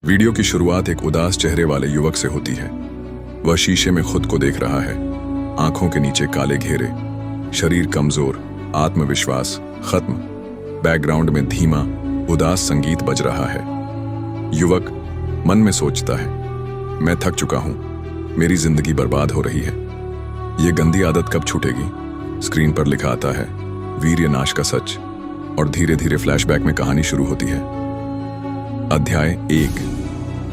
Video की शुरुआत एक उदास चेहरे वाले युवक से होती है। वह शीशे में खुद को देख रहा है। आंखों के नीचे काले घेरे, शरीर कमजोर, आत्मविश्वास खत्म। बैकग्राउंड में धीमा उदास संगीत बज रहा है। युवक मन में सोचता है, मैं थक चुका हूं, मेरी जिंदगी बर्बाद हो रही है। ये गंदी आदत कब छूटेगी? स्क्रीन पर लिखा आता है, वीर्य नाश का सच। और धीरे धीरे फ्लैशबैक में कहानी शुरू होती है। अध्याय 1।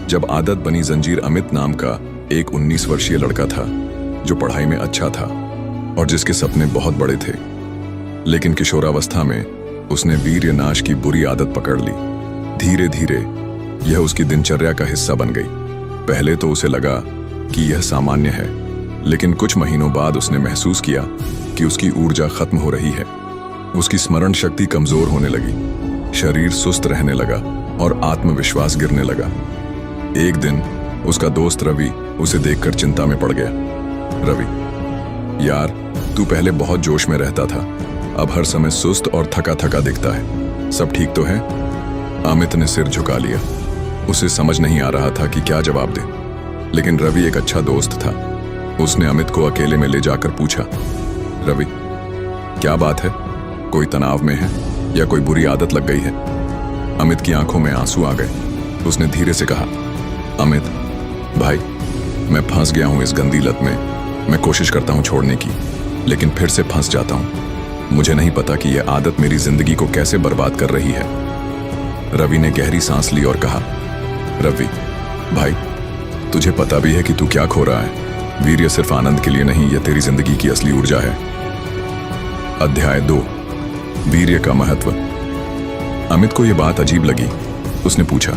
जब आदत बनी जंजीर अमित नाम का एक 19 वर्षीय लड़का था जो पढ़ाई में अच्छा था और जिसके सपने बहुत बड़े थे। लेकिन किशोरावस्था में उसने वीर्य नाश की बुरी आदत पकड़ ली। धीरे धीरे यह उसकी दिनचर्या का हिस्सा बन गई। पहले तो उसे लगा कि यह सामान्य है, लेकिन कुछ महीनों बाद उसने महसूस किया कि उसकी ऊर्जा खत्म हो रही है। उसकी स्मरण शक्ति कमजोर होने लगी, शरीर सुस्त रहने लगा और आत्मविश्वास गिरने लगा। एक दिन उसका दोस्त रवि उसे देखकर चिंता में पड़ गया। रवि, यार, तू पहले बहुत जोश में रहता था, अब हर समय सुस्त और थका थका दिखता है। सब ठीक तो है? अमित ने सिर झुका लिया। उसे समझ नहीं आ रहा था कि क्या जवाब दे। लेकिन रवि एक अच्छा दोस्त था। उसने अमित को अकेले में ले जाकर पूछा, रवि, क्या बात है? कोई तनाव में है या कोई बुरी आदत लग गई है? अमित की आंखों में आंसू आ गए। उसने धीरे से कहा, अमित भाई, मैं फंस गया हूं इस गंदी लत में। मैं कोशिश करता हूं छोड़ने की, लेकिन फिर से फंस जाता हूं। मुझे नहीं पता कि यह आदत मेरी जिंदगी को कैसे बर्बाद कर रही है। रवि ने गहरी सांस ली और कहा, रवि भाई, तुझे पता भी है कि तू क्या खो रहा है। वीर्य सिर्फ आनंद के लिए नहीं, यह तेरी जिंदगी की असली ऊर्जा है। अध्याय 2। वीर्य का महत्व। अमित को यह बात अजीब लगी। उसने पूछा,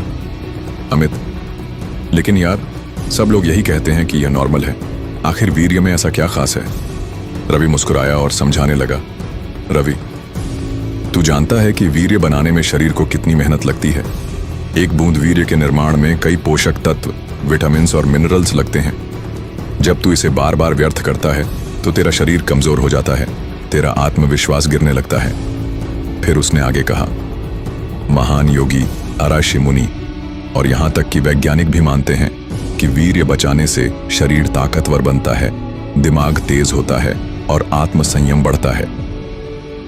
अमित, लेकिन यार, सब लोग यही कहते हैं कि यह नॉर्मल है। आखिर वीर्य में ऐसा क्या खास है? रवि मुस्कुराया और समझाने लगा, रवि, तू जानता है कि वीर्य बनाने में शरीर को कितनी मेहनत लगती है। एक बूंद वीर्य के निर्माण में कई पोषक तत्व, विटामिन और मिनरल्स लगते हैं। जब तू इसे बार बार व्यर्थ करता है तो तेरा शरीर कमजोर हो जाता है, तेरा आत्मविश्वास गिरने लगता है। फिर उसने आगे कहा, महान योगी अराशी मुनि और यहां तक कि वैज्ञानिक भी मानते हैं कि वीर्य बचाने से शरीर ताकतवर बनता है, दिमाग तेज होता है और आत्मसंयम बढ़ता है।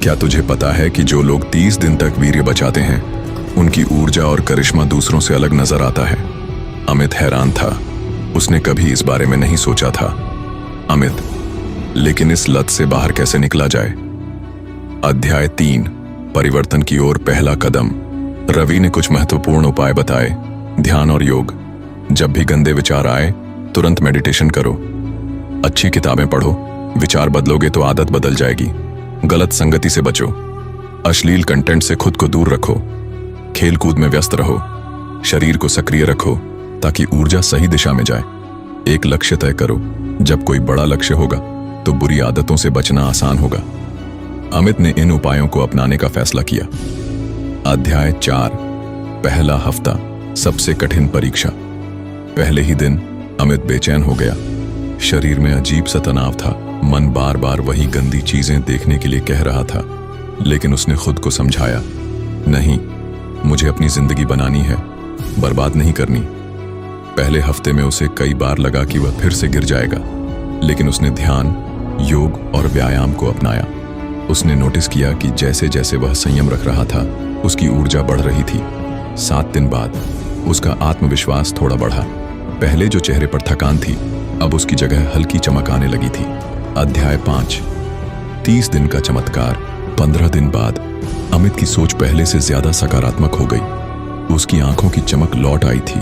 क्या तुझे पता है कि जो लोग 30 दिन तक वीर्य बचाते हैं उनकी ऊर्जा और करिश्मा दूसरों से अलग नजर आता है? अमित हैरान था। उसने कभी इस बारे में नहीं सोचा था। अमित, लेकिन इस लत से बाहर कैसे निकला जाए? अध्याय 3। परिवर्तन की ओर पहला कदम। रवि ने कुछ महत्वपूर्ण उपाय बताए। ध्यान और योग। जब भी गंदे विचार आए तुरंत मेडिटेशन करो। अच्छी किताबें पढ़ो, विचार बदलोगे तो आदत बदल जाएगी। गलत संगति से बचो। अश्लील कंटेंट से खुद को दूर रखो। खेल कूद में व्यस्त रहो। शरीर को सक्रिय रखो ताकि ऊर्जा सही दिशा में जाए। एक लक्ष्य तय करो। जब कोई बड़ा लक्ष्य होगा तो बुरी आदतों से बचना आसान होगा। अमित ने इन उपायों को अपनाने का फैसला किया। अध्याय 4। पहला हफ्ता। सबसे कठिन परीक्षा। पहले ही दिन अमित बेचैन हो गया। शरीर में अजीब सा तनाव था। मन बार बार वही गंदी चीजें देखने के लिए कह रहा था। लेकिन उसने खुद को समझाया, नहीं, मुझे अपनी जिंदगी बनानी है, बर्बाद नहीं करनी। पहले हफ्ते में उसे कई बार लगा कि वह फिर से गिर जाएगा, लेकिन उसने ध्यान, योग और व्यायाम को अपनाया। उसने नोटिस किया कि जैसे जैसे वह संयम रख रहा था उसकी ऊर्जा बढ़ रही थी। 7 दिन बाद उसका आत्मविश्वास थोड़ा बढ़ा। पहले जो चेहरे पर थकान थी अब उसकी जगह हल्की चमक आने लगी थी। अध्याय 5। 30 दिन का चमत्कार। 15 दिन बाद अमित की सोच पहले से ज्यादा सकारात्मक हो गई। उसकी आंखों की चमक लौट आई थी।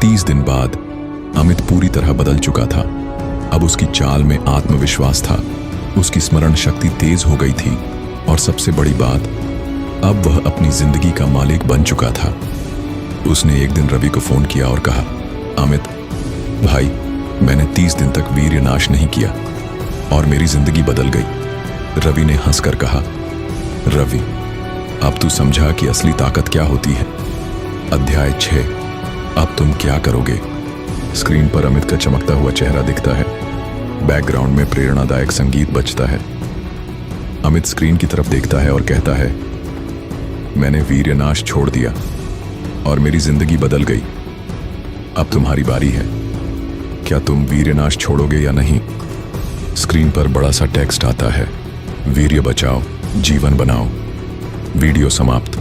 30 दिन बाद अमित पूरी तरह बदल चुका था। अब उसकी चाल में आत्मविश्वास था। उसकी स्मरण शक्ति तेज हो गई थी और सबसे बड़ी बात, अब वह अपनी जिंदगी का मालिक बन चुका था। उसने एक दिन रवि को फोन किया और कहा, अमित भाई, मैंने 30 दिन तक वीर्य नाश नहीं किया और मेरी जिंदगी बदल गई। रवि ने हंसकर कहा, रवि, अब तू समझा कि असली ताकत क्या होती है। अध्याय 6। अब तुम क्या करोगे? स्क्रीन पर अमित का चमकता हुआ चेहरा दिखता है। बैकग्राउंड में प्रेरणादायक संगीत बजता है। अमित स्क्रीन की तरफ देखता है और कहता है, मैंने वीर्यनाश छोड़ दिया और मेरी जिंदगी बदल गई। अब तुम्हारी बारी है। क्या तुम वीर्यनाश छोड़ोगे या नहीं? स्क्रीन पर बड़ा सा टेक्स्ट आता है, वीर्य बचाओ, जीवन बनाओ। वीडियो समाप्त।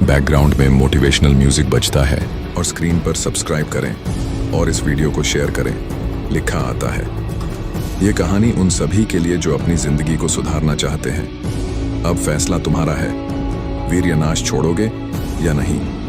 बैकग्राउंड में मोटिवेशनल म्यूजिक बजता है और स्क्रीन पर सब्सक्राइब करें और इस वीडियो को शेयर करें। लिखा आता है, ये कहानी उन सभी के लिए जो अपनी जिंदगी को सुधारना चाहते हैं। अब फैसला तुम्हारा है, वीर्यनाश छोड़ोगे या नहीं।